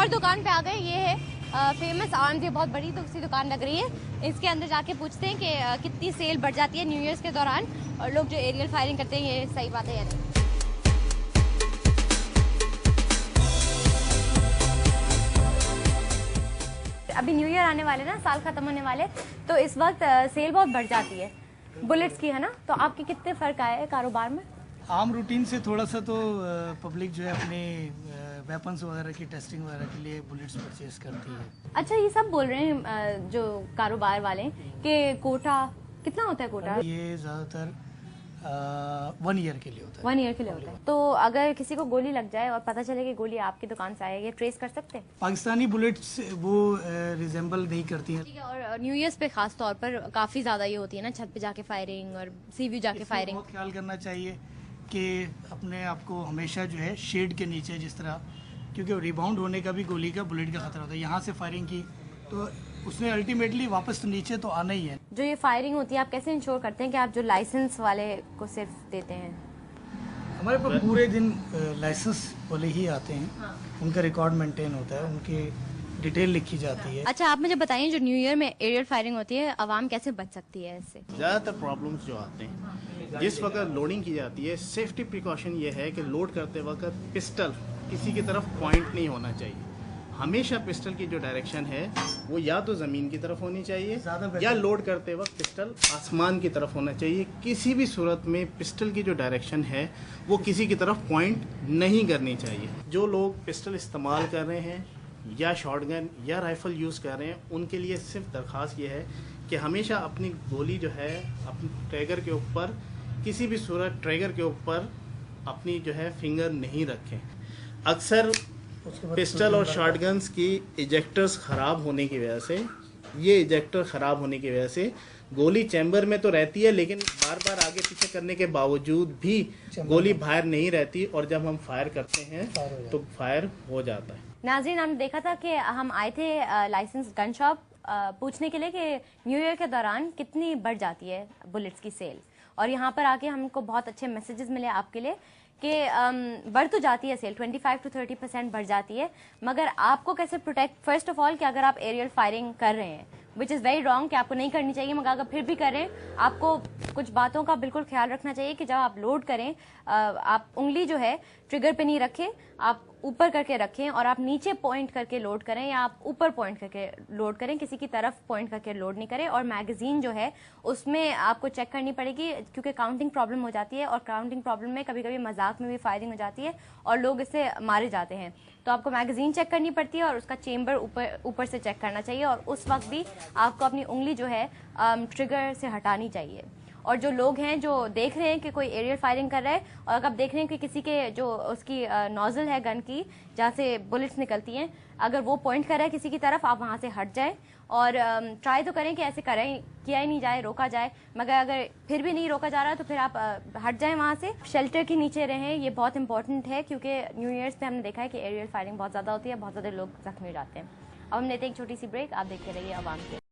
और दुकान पे आ गए। ये है फेमस आर्म्स, ये बहुत बड़ी तो सी दुकान लग रही है। इसके अंदर जाके पूछते हैं कि कितनी सेल बढ़ जाती है न्यू ईयर्स के दौरान, और लोग जो एरियल फायरिंग करते हैं ये सही बात है या नहीं। अभी न्यू ईयर आने वाले ना, साल खत्म होने वाले, तो इस वक्त सेल बहुत बढ़ जाती है बुलेट्स की, है ना। तो आपके कितने फर्क आए हैं कारोबार में? आम रूटीन से थोड़ा सा तो पब्लिक जो है अपने वेपन्स वगैरह की टेस्टिंग वगैरह के लिए बुलेट्स परचेज करती है। अच्छा, ये सब बोल रहे हैं जो कारोबार वाले कि कोटा कितना होता है? कोटा ये ज़्यादातर 1 ईयर के लिए होता है। 1 ईयर के लिए होता है। तो अगर किसी को गोली लग जाए और पता चले कि गोली आपकी दुकान से आई है, ये ट्रेस कर सकते हैं? पाकिस्तानी बुलेट्स वो रिजेंबल नहीं करती हैं। ठीक है। और न्यू ईयर्स पे खास तौर पर काफ़ी ज़्यादा ये होती है ना, छत पे जाके फायरिंग और सी व्यू जाके फायरिंग। बहुत ख्याल करना चाहिए कि अपने आप को हमेशा जो है शेड के नीचे, जिस तरह, क्योंकि रिबाउंड होने का भी गोली का बुलेट का खतरा होता है। यहाँ से फायरिंग की तो उसने अल्टीमेटली वापस तो नीचे तो आना ही है। जो ये फायरिंग होती है, आप कैसे इंश्योर करते हैं कि आप जो लाइसेंस वाले को सिर्फ देते हैं? हमारे पास पूरे दिन लाइसेंस वाले ही आते हैं। हाँ। उनका रिकॉर्ड मेंटेन होता है, उनकी डिटेल लिखी जाती है। अच्छा, आप मुझे बताइए, जो न्यू ईयर में एरियल फायरिंग होती है, आवाम कैसे बच सकती है इससे? ज़्यादातर प्रॉब्लम्स जो आते हैं जिस वक्त लोडिंग की जाती है, सेफ्टी प्रिकॉशन ये है कि लोड करते वक्त पिस्टल किसी की तरफ पॉइंट नहीं होना चाहिए। हमेशा पिस्टल की जो डायरेक्शन है वो या तो ज़मीन की तरफ होनी चाहिए या लोड करते वक्त पिस्टल आसमान की तरफ होना चाहिए। किसी भी सूरत में पिस्टल की जो डायरेक्शन है वो किसी की तरफ पॉइंट नहीं करनी चाहिए। जो लोग पिस्टल इस्तेमाल कर रहे हैं या शॉटगन या राइफ़ल यूज़ कर रहे हैं, उनके लिए सिर्फ दरख्वास्त ये है कि हमेशा अपनी गोली जो है अपनी ट्रैगर के ऊपर, किसी भी सूरत ट्रैगर के ऊपर अपनी जो है फिंगर नहीं रखें। अक्सर पिस्टल और शॉटगन्स की इजेक्टर्स ख़राब होने की वजह से, ये इजेक्टर ख़राब होने की वजह से गोली चैम्बर में तो रहती है, लेकिन बार बार आगे पीछे करने के बावजूद भी गोली बाहर नहीं रहती, और जब हम फायर करते हैं तो फायर हो जाता है। नाज़रीन, हमने देखा था कि हम आए थे लाइसेंस गन शॉप पूछने के लिए कि न्यू ईयर के दौरान कितनी बढ़ जाती है बुलेट्स की सेल, और यहाँ पर आके हमको बहुत अच्छे मैसेजेस मिले आपके लिए कि बढ़ तो जाती है सेल, 25 to 30% बढ़ जाती है, मगर आपको कैसे प्रोटेक्ट, फर्स्ट ऑफ ऑल कि अगर आप एरियल फायरिंग कर रहे हैं, विच इज़ वेरी रॉन्ग कि आपको नहीं करनी चाहिए, मगर अगर फिर भी करें, आपको कुछ बातों का बिल्कुल ख्याल रखना चाहिए कि जब आप लोड करें, आप उंगली जो है ट्रिगर पे नहीं रखें, आप ऊपर करके रखें, और आप नीचे पॉइंट करके लोड करें या आप ऊपर पॉइंट करके लोड करें, किसी की तरफ पॉइंट करके लोड नहीं करें। और मैगजीन जो है उसमें आपको चेक करनी पड़ेगी, क्योंकि काउंटिंग प्रॉब्लम हो जाती है, और काउंटिंग प्रॉब्लम में कभी कभी मजाक में भी फायरिंग हो जाती है और लोग इससे मारे जाते हैं। तो आपको मैगजीन चेक करनी पड़ती है और उसका चेम्बर ऊपर से चेक करना चाहिए, और उस वक्त भी आपको अपनी उंगली जो है ट्रिगर से हटानी चाहिए। और जो लोग हैं जो देख रहे हैं कि कोई एरियल फायरिंग कर रहा है, और अगर आप देख रहे हैं कि किसी के जो उसकी नोजल है गन की, जहाँ से बुलेट्स निकलती हैं, अगर वो पॉइंट कर रहा है किसी की तरफ, आप वहाँ से हट जाएं, और ट्राई तो करें कि ऐसे किया ही नहीं जाए, रोका जाए, मगर अगर फिर भी नहीं रोका जा रहा तो फिर आप हट जाएं वहाँ से, शेल्टर के नीचे रहें। ये बहुत इंपॉर्टेंट है, क्योंकि न्यू ईयर्स पे हमने देखा है कि एरियल फायरिंग बहुत ज़्यादा होती है, बहुत ज़्यादा लोग जख्मी हो जाते हैं। अब हम लेते हैं एक छोटी सी ब्रेक, आप देखते रहिए अवाम के।